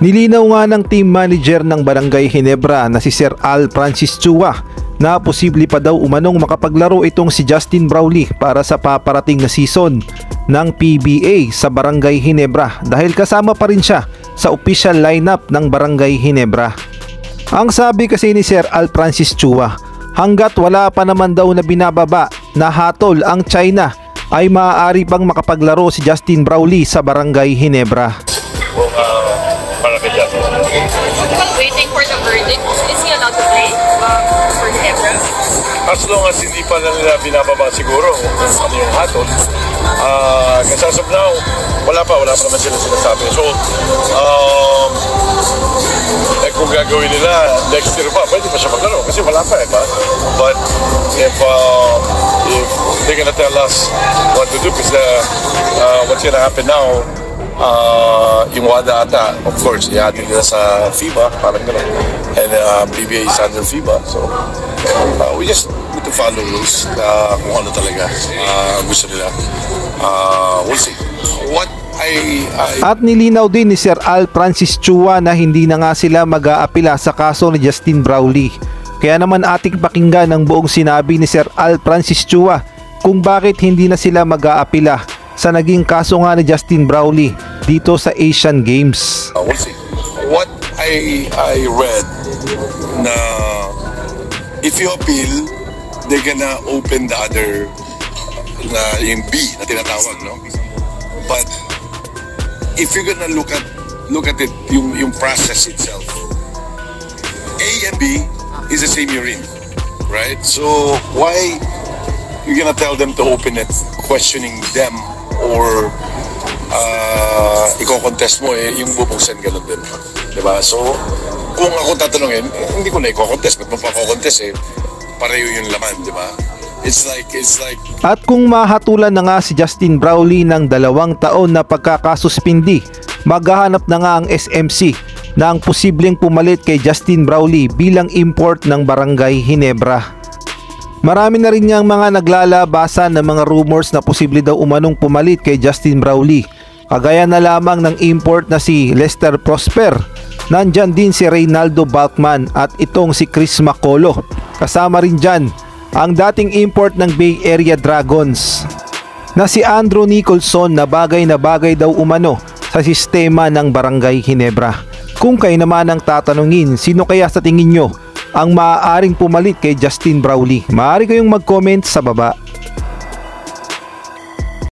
Nilinaw nga ng team manager ng Barangay Ginebra na si Sir Al Francis Chua na posible pa daw umanong makapaglaro itong si Justin Brownlee para sa paparating na season ng PBA sa Barangay Ginebra dahil kasama pa rin siya sa official lineup ng Barangay Ginebra. Ang sabi kasi ni Sir Al Francis Chua, hanggat wala pa naman daw na binababa na hatol ang China ay maaari pang makapaglaro si Justin Brownlee sa Barangay Ginebra. Waiting for the verdict, is he allowed to play for Ginebra? As long as hindi pa nila binababa siguro ano yung hatol. Kasi as of now, wala pa naman sila sinasabi. So, kung gagawin nila next year pa, pwede pa siya maglaro kasi wala pa ba? But if they're gonna tell us what to do, because what's gonna happen now, yung WADA ata, of course, ihatid nila sa FIBA, parang gano'n. And PBA is under FIBA. So, we just need to follow rules kung ano talaga gusto nila. We'll see. At nilinaw din ni Sir Al Francis Chua na hindi na nga sila mag-aapila sa kaso ni Justin Brownlee. Kaya naman ating pakinggan ang buong sinabi ni Sir Al Francis Chua kung bakit hindi na sila mag-aapila sa naging kaso nga ni Justin Brownlee dito sa Asian Games. We'll see. What I read na if you appeal, they're gonna open the other na yung B na tinatawag, no? But if you're gonna look at it, yung process itself, A and B is the same urine, right? So why you're gonna tell them to open it, questioning them, or i-contest mo yung bubuksan ganun din, diba? So kung ako tatanungin, hindi ko na i-contest, ba't mo pa contest pareho yung laman, diba? It's like At kung mahatulan na nga si Justin Brownlee ng 2 taon na pagkakasuspindi, maghahanap na nga ang SMC na ang posibleng pumalit kay Justin Brownlee bilang import ng Barangay Ginebra. Marami na rin niyang mga naglalabasan ng mga rumors na posible daw umanong pumalit kay Justin Brownlee. Kagaya na lamang ng import na si Lester Prosper. Nandyan din si Reynaldo Balkman at itong si Chris Macolo. Kasama rin dyan ang dating import ng Bay Area Dragons na si Andrew Nicholson na bagay daw umano sa sistema ng Barangay Ginebra. Kung kayo naman ang tatanungin, sino kaya sa tingin nyo ang maaaring pumalit kay Justin Brownlee? Maaari kayong mag-comment sa baba.